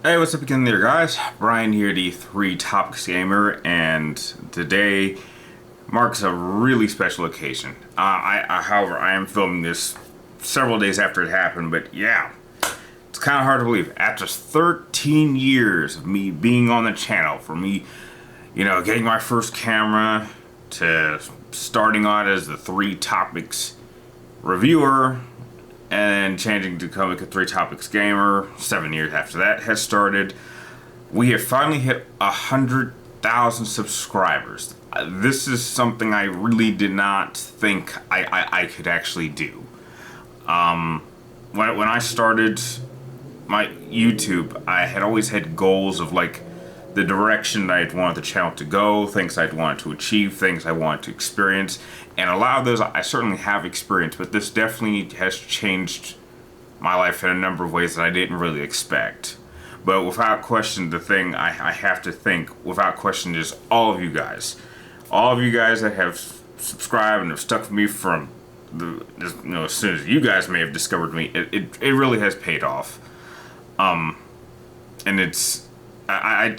Hey, what's up again there, guys? Brian here, the 3TopicsGamer, and today marks a really special occasion. However, I am filming this several days after it happened, but yeah, it's kind of hard to believe. After 13 years of me being on the channel, for me, getting my first camera, to starting out as the 3 Topics reviewer, and changing to becoming a 3TopicsGamer, 7 years after that has started, we have finally hit 100,000 subscribers. This is something I really did not think I could actually do. When I started my YouTube, I had always had goals of like the direction I'd want the channel to go, things I'd want to achieve, things I want to experience, and a lot of those I certainly have experienced, but this definitely has changed my life in a number of ways that I didn't really expect. But without question, the thing I have to think, without question, is all of you guys. All of you guys that have subscribed and have stuck with me from as soon as you guys may have discovered me, it really has paid off. And it's, I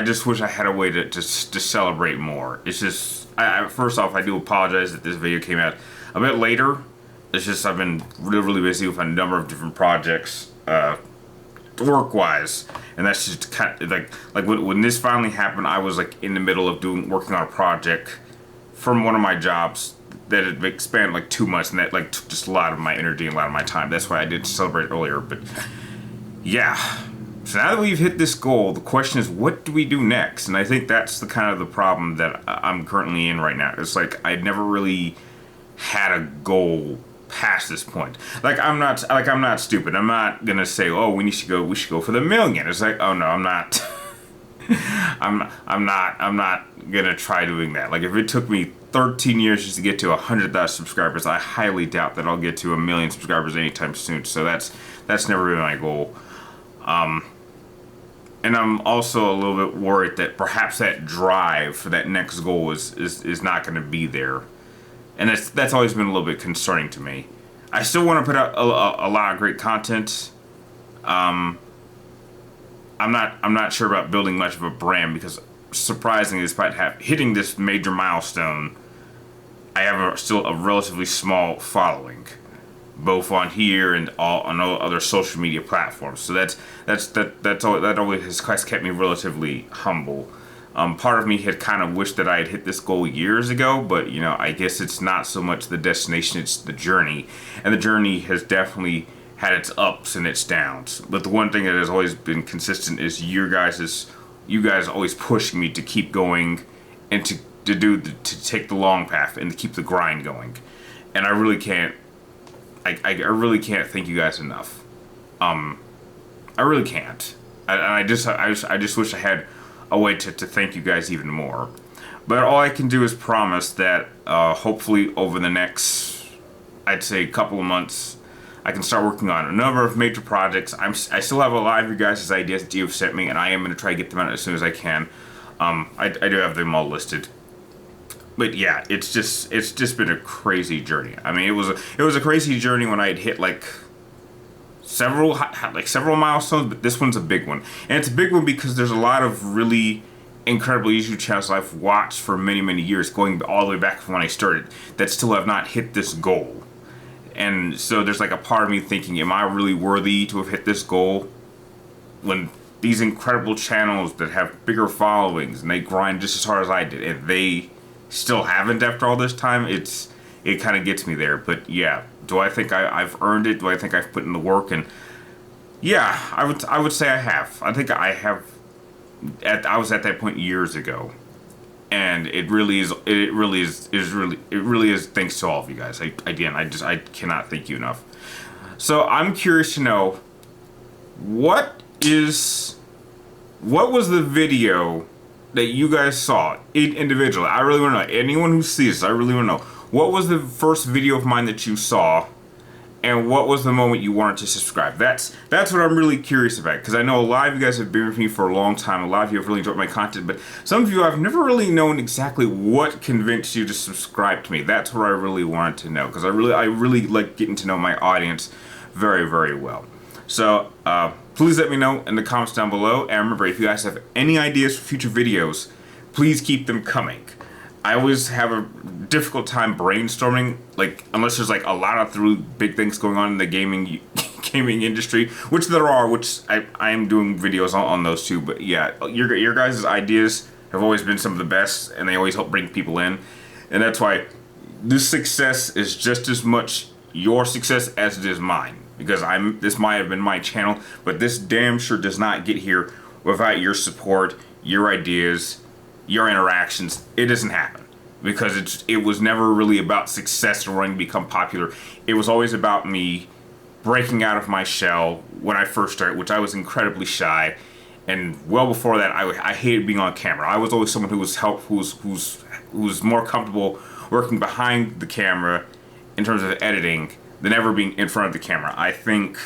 just wish I had a way to celebrate more. It's just, first off, I do apologize that this video came out a bit later. It's just I've been really busy with a number of different projects, work-wise, and that's just kind of like when this finally happened, I was like in the middle of working on a project from one of my jobs that had expanded like 2 months, and that like took just a lot of my energy and a lot of my time. That's why I didn't celebrate earlier, but yeah. So now that we've hit this goal, the question is, what do we do next? And I think that's the kind of the problem that I'm currently in right now. It's like I'd never really had a goal past this point. I'm not stupid. I'm not gonna say, oh, we should go for the million. It's like, oh no, I'm not. I'm not gonna try doing that. Like, if it took me 13 years just to get to 100,000 subscribers, I highly doubt that I'll get to 1 million subscribers anytime soon. So that's never been my goal. And I'm also a little bit worried that perhaps that drive for that next goal is not going to be there. And that's always been a little bit concerning to me. I still want to put out a lot of great content. I'm not sure about building much of a brand, because surprisingly, despite hitting this major milestone, I have still a relatively small following, both on here and on all other social media platforms. So that always has kept me relatively humble. Part of me had kind of wished that I had hit this goal years ago, but I guess it's not so much the destination, it's the journey. And the journey has definitely had its ups and its downs. But the one thing that has always been consistent is you guys always pushing me to keep going and to take the long path and to keep the grind going. And I really can't really can't thank you guys enough. I really can't. I just wish I had a way to thank you guys even more. But all I can do is promise that hopefully over the next, I'd say, couple of months, I can start working on a number of major projects. I still have a lot of you guys' ideas that you have sent me, and I am going to try to get them out as soon as I can. I do have them all listed. But yeah, it's just been a crazy journey. I mean, it was a crazy journey when I had hit several milestones, but this one's a big one. And it's a big one because there's a lot of really incredible YouTube channels I've watched for many years, going all the way back from when I started, that still have not hit this goal. And so there's like a part of me thinking, am I really worthy to have hit this goal? When these incredible channels that have bigger followings and they grind just as hard as I did, and they still haven't after all this time, it kind of gets me there. But yeah, do I think I've earned it? Do I think I've put in the work? And yeah, I would say I have. I think I have. I was at that point years ago, and it really is thanks to all of you guys. I cannot thank you enough. So I'm curious to know, what was the video that you guys saw individually? I really want to know. Anyone who sees this, I really want to know. What was the first video of mine that you saw, and what was the moment you wanted to subscribe? That's what I'm really curious about, because I know a lot of you guys have been with me for a long time. A lot of you have really enjoyed my content, but some of you, I've never really known exactly what convinced you to subscribe to me. That's what I really wanted to know, because I really like getting to know my audience very well. So please let me know in the comments down below. And remember, if you guys have any ideas for future videos, please keep them coming. I always have a difficult time brainstorming, like, unless there's like a lot of big things going on in the gaming industry, which there are, which I am doing videos on those too. But yeah, your guys' ideas have always been some of the best, and they always help bring people in. And that's why this success is just as much your success as it is mine. Because this might have been my channel, but this damn sure does not get here without your support, your ideas, your interactions. It doesn't happen. Because it was never really about success or wanting to become popular. It was always about me breaking out of my shell when I first started, which I was incredibly shy. And well before that, I hated being on camera. I was always someone who was more comfortable working behind the camera in terms of editing than ever being in front of the camera. I think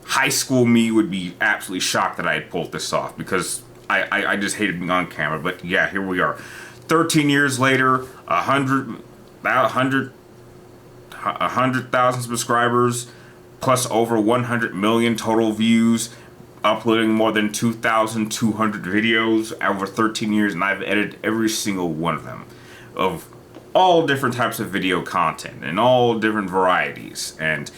high school me would be absolutely shocked that I had pulled this off, because I just hated being on camera. But yeah, here we are. 13 years later, 100,000 subscribers, plus over 100 million total views, uploading more than 2,200 videos over 13 years, and I've edited every single one of them, of all different types of video content and all different varieties, and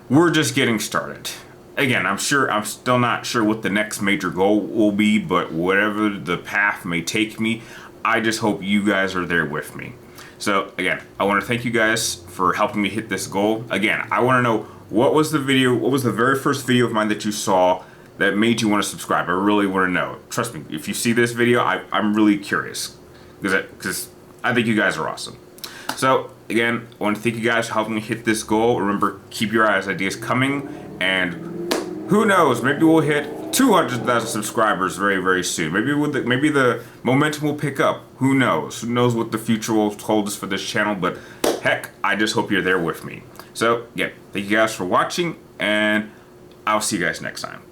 we're just getting started. Again, I'm still not sure what the next major goal will be, but whatever the path may take me, I just hope you guys are there with me. So again, I want to thank you guys for helping me hit this goal. Again, I want to know, what was the very first video of mine that you saw that made you want to subscribe? I really want to know. Trust me, if you see this video, I'm really curious, because I think you guys are awesome. So again, I want to thank you guys for helping me hit this goal. Remember, keep your ideas coming, and who knows, maybe we'll hit 200,000 subscribers very, very soon. Maybe the momentum will pick up. Who knows? Who knows what the future will hold us for this channel? But heck, I just hope you're there with me. So again, thank you guys for watching, and I'll see you guys next time.